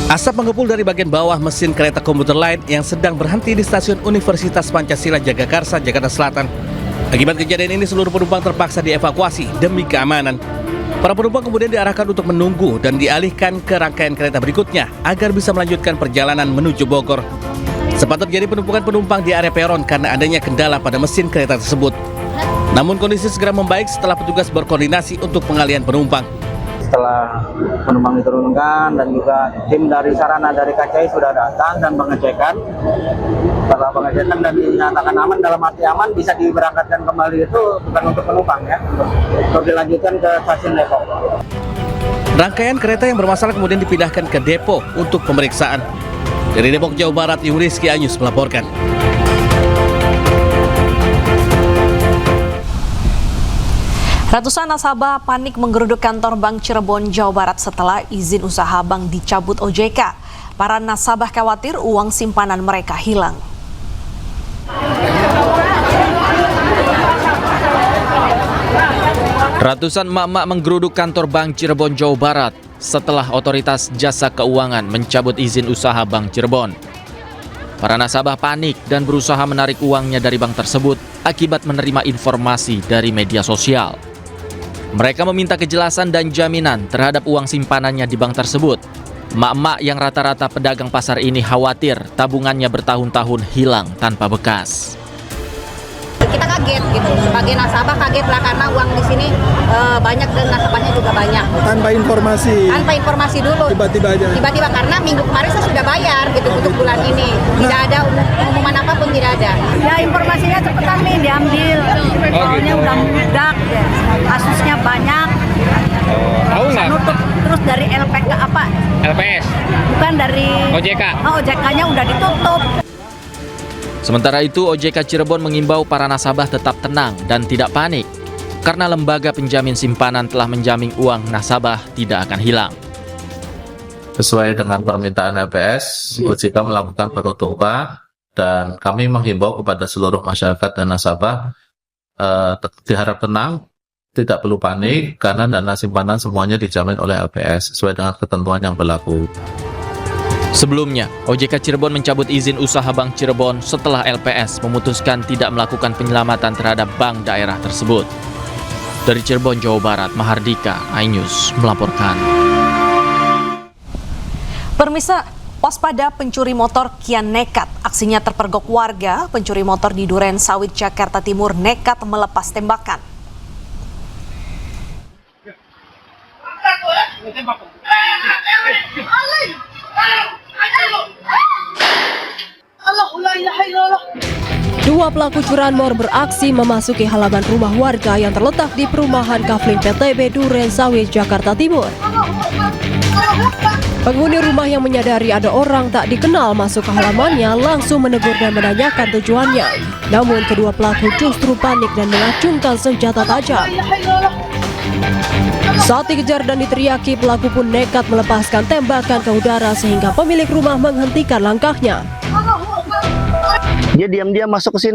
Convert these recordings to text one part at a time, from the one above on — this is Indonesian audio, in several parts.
Asap mengepul dari bagian bawah mesin kereta komuter lain yang sedang berhenti di stasiun Universitas Pancasila Jagakarsa, Jakarta Selatan. Akibat kejadian ini seluruh penumpang terpaksa dievakuasi demi keamanan. Para penumpang kemudian diarahkan untuk menunggu dan dialihkan ke rangkaian kereta berikutnya agar bisa melanjutkan perjalanan menuju Bogor. Sempat terjadi penumpukan penumpang di area peron karena adanya kendala pada mesin kereta tersebut. Namun kondisi segera membaik setelah petugas berkoordinasi untuk pengalihan penumpang. Setelah penumpang diturunkan dan juga tim dari sarana dari KCI sudah datang dan pengecekan. Setelah pengecekan dan dinyatakan aman, dalam arti aman bisa diberangkatkan kembali itu bukan untuk penumpang ya, untuk dilanjutkan ke stasiun Depok. Rangkaian kereta yang bermasalah kemudian dipindahkan ke depo untuk pemeriksaan. Dari Depok, Jawa Barat, Rizky Anyus melaporkan. Ratusan nasabah panik menggeruduk kantor Bank Cirebon, Jawa Barat setelah izin usaha bank dicabut OJK. Para nasabah khawatir uang simpanan mereka hilang. Ratusan emak-emak menggeruduk kantor Bank Cirebon, Jawa Barat setelah Otoritas Jasa Keuangan mencabut izin usaha Bank Cirebon. Para nasabah panik dan berusaha menarik uangnya dari bank tersebut akibat menerima informasi dari media sosial. Mereka meminta kejelasan dan jaminan terhadap uang simpanannya di bank tersebut. Emak-emak yang rata-rata pedagang pasar ini khawatir tabungannya bertahun-tahun hilang tanpa bekas. Kita kaget gitu, sebagai nasabah kaget lah karena uang di sini banyak dan nasabahnya juga banyak. Tanpa informasi dulu. Tiba-tiba aja. Tiba-tiba karena minggu kemarin saya sudah bayar gitu untuk bulan ini. Tidak ada pengumuman apapun, tidak ada. Ya informasinya cepetan nih diambil. Soalnya udah meledak, kasusnya banyak. Tahu nggak? Terus dari LPK apa? LPS. Bukan dari OJK. OJK-nya udah ditutup. Sementara itu, OJK Cirebon mengimbau para nasabah tetap tenang dan tidak panik karena lembaga penjamin simpanan telah menjamin uang nasabah tidak akan hilang. Sesuai dengan permintaan LPS, OJK melakukan penutupan dan kami menghimbau kepada seluruh masyarakat dan nasabah diharap tenang, tidak perlu panik karena dana simpanan semuanya dijamin oleh LPS sesuai dengan ketentuan yang berlaku. Sebelumnya, OJK Cirebon mencabut izin usaha Bank Cirebon setelah LPS memutuskan tidak melakukan penyelamatan terhadap bank daerah tersebut. Dari Cirebon, Jawa Barat, Mahardika, iNews melaporkan. Permisa, waspada pencuri motor kian nekat. Aksinya terpergok warga, pencuri motor di Duren Sawit, Jakarta Timur nekat melepas tembakan. Dua pelaku curanmor beraksi memasuki halaman rumah warga yang terletak di perumahan Kafling PTB Duren Sawit, Jakarta Timur. Penghuni rumah yang menyadari ada orang tak dikenal masuk ke halamannya langsung menegur dan menanyakan tujuannya. Namun kedua pelaku justru panik dan mengacungkan senjata tajam. Saat dikejar dan diteriaki, pelaku pun nekat melepaskan tembakan ke udara sehingga pemilik rumah menghentikan langkahnya. Dia diam-diam masuk ke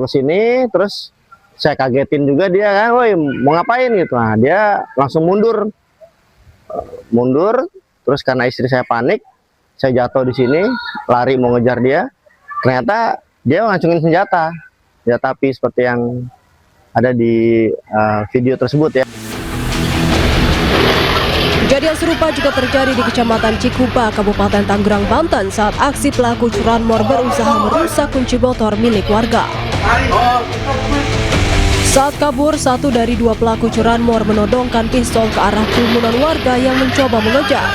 sini, terus saya kagetin juga dia kan, woi mau ngapain gitu. Nah dia langsung mundur, terus karena istri saya panik, saya jatuh di sini, lari mau ngejar dia, ternyata dia ngacungin senjata api seperti yang ada di video tersebut ya. Kejadian serupa juga terjadi di Kecamatan Cikupa, Kabupaten Tangerang, Banten saat aksi pelaku curanmor berusaha merusak kunci motor milik warga. Saat kabur, satu dari dua pelaku curanmor menodongkan pistol ke arah kerumunan warga yang mencoba mengejar.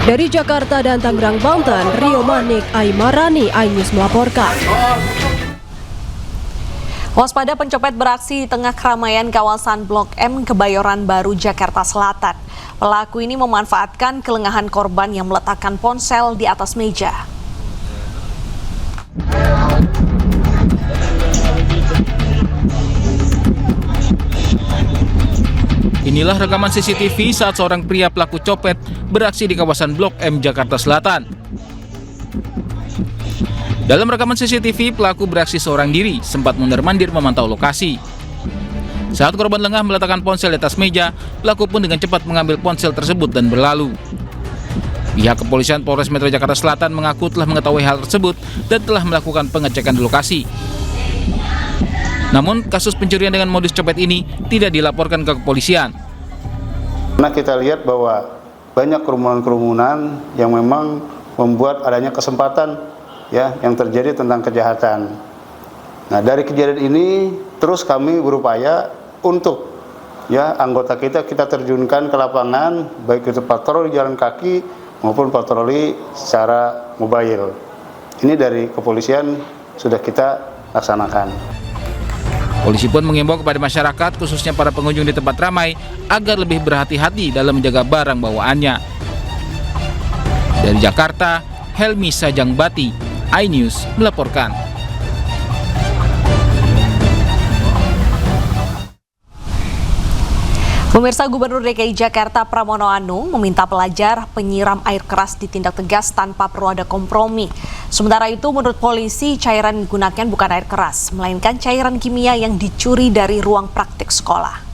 Dari Jakarta dan Tangerang, Banten, Rio Manik, Aimarani, iNews melaporkan. Waspada pencopet beraksi di tengah keramaian kawasan Blok M, Kebayoran Baru, Jakarta Selatan. Pelaku ini memanfaatkan kelengahan korban yang meletakkan ponsel di atas meja. Inilah rekaman CCTV saat seorang pria pelaku copet beraksi di kawasan Blok M, Jakarta Selatan. Dalam rekaman CCTV, pelaku beraksi seorang diri, sempat mondar-mandir memantau lokasi. Saat korban lengah meletakkan ponsel di atas meja, pelaku pun dengan cepat mengambil ponsel tersebut dan berlalu. Pihak kepolisian Polres Metro Jakarta Selatan mengaku telah mengetahui hal tersebut dan telah melakukan pengecekan di lokasi. Namun, kasus pencurian dengan modus copet ini tidak dilaporkan ke kepolisian. Karena kita lihat bahwa banyak kerumunan-kerumunan yang memang membuat adanya kesempatan ya yang terjadi tentang kejahatan. Nah, dari kejadian ini terus kami berupaya untuk ya anggota kita terjunkan ke lapangan, baik itu patroli jalan kaki maupun patroli secara mobile. Ini dari kepolisian sudah kita laksanakan. Polisi pun mengimbau kepada masyarakat, khususnya para pengunjung di tempat ramai, agar lebih berhati-hati dalam menjaga barang bawaannya. Dari Jakarta, Helmi Sajangbati, iNews melaporkan. Pemirsa, Gubernur DKI Jakarta Pramono Anung meminta pelajar penyiram air keras ditindak tegas tanpa perlu ada kompromi. Sementara itu, menurut polisi, cairan yang digunakan bukan air keras, melainkan cairan kimia yang dicuri dari ruang praktik sekolah.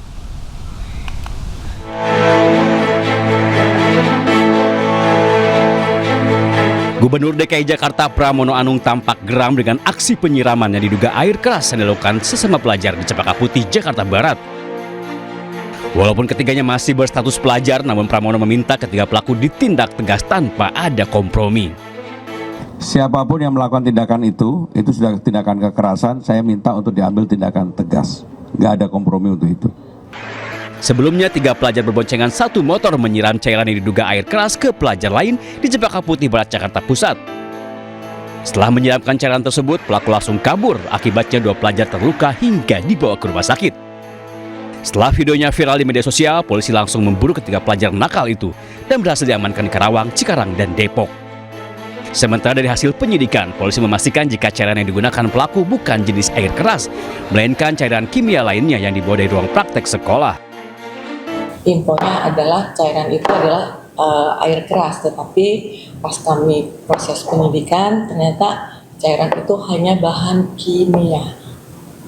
Gubernur DKI Jakarta Pramono Anung tampak geram dengan aksi penyiraman yang diduga air keras yang dilakukan sesama pelajar di Cempaka Putih, Jakarta Barat. Walaupun ketiganya masih berstatus pelajar, namun Pramono meminta ketiga pelaku ditindak tegas tanpa ada kompromi. Siapapun yang melakukan tindakan itu sudah tindakan kekerasan, saya minta untuk diambil tindakan tegas. Nggak ada kompromi untuk itu. Sebelumnya, 3 pelajar berboncengan 1 motor menyiram cairan yang diduga air keras ke pelajar lain di Cempaka Putih Barat, Jakarta Pusat. Setelah menyiramkan cairan tersebut, pelaku langsung kabur. Akibatnya 2 pelajar terluka hingga dibawa ke rumah sakit. Setelah videonya viral di media sosial, polisi langsung memburu ketiga pelajar nakal itu dan berhasil diamankan di Karawang, Cikarang, dan Depok. Sementara dari hasil penyidikan, polisi memastikan jika cairan yang digunakan pelaku bukan jenis air keras, melainkan cairan kimia lainnya yang dibawa dari ruang praktek sekolah. Infonya adalah cairan itu adalah air keras, tetapi pas kami proses penyidikan ternyata cairan itu hanya bahan kimia.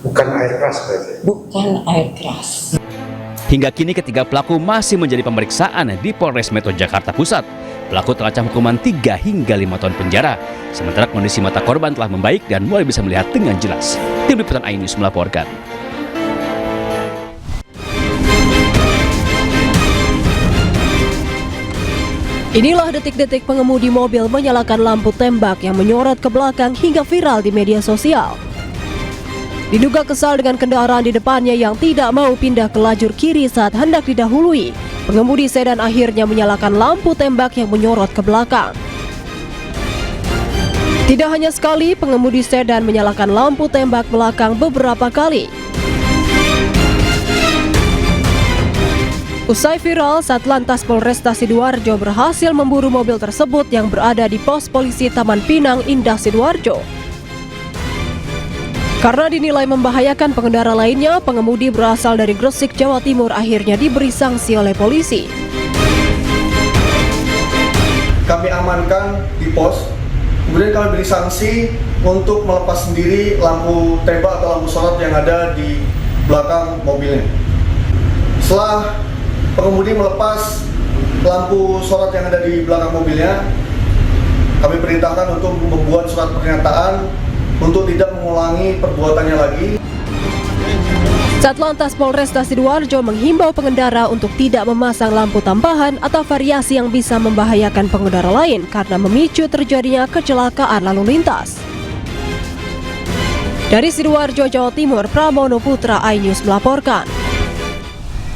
Bukan air keras berarti? Bukan air keras. Hingga kini ketiga pelaku masih menjadi pemeriksaan di Polres Metro Jakarta Pusat. Pelaku terancam hukuman 3 hingga 5 tahun penjara. Sementara kondisi mata korban telah membaik dan mulai bisa melihat dengan jelas. Tim Liputan iNews melaporkan. Inilah detik-detik pengemudi mobil menyalakan lampu tembak yang menyorot ke belakang hingga viral di media sosial. Diduga kesal dengan kendaraan di depannya yang tidak mau pindah ke lajur kiri saat hendak didahului, pengemudi sedan akhirnya menyalakan lampu tembak yang menyorot ke belakang. Tidak hanya sekali, pengemudi sedan menyalakan lampu tembak belakang beberapa kali. Usai viral, Satlantas Polresta Sidoarjo berhasil memburu mobil tersebut yang berada di pos polisi Taman Pinang, Indah, Sidoarjo. Karena dinilai membahayakan pengendara lainnya, pengemudi berasal dari Gresik, Jawa Timur akhirnya diberi sanksi oleh polisi. Kami amankan di pos, kemudian kami beri sanksi untuk melepas sendiri lampu tembak atau lampu sorot yang ada di belakang mobilnya. Setelah pengemudi melepas lampu sorot yang ada di belakang mobilnya, kami perintahkan untuk membuat surat pernyataan untuk tidak mengulangi perbuatannya lagi. Satlantas Polresta Sidoarjo menghimbau pengendara untuk tidak memasang lampu tambahan atau variasi yang bisa membahayakan pengendara lain karena memicu terjadinya kecelakaan lalu lintas. Dari Sidoarjo, Jawa Timur, Pramono Putra, iNews melaporkan.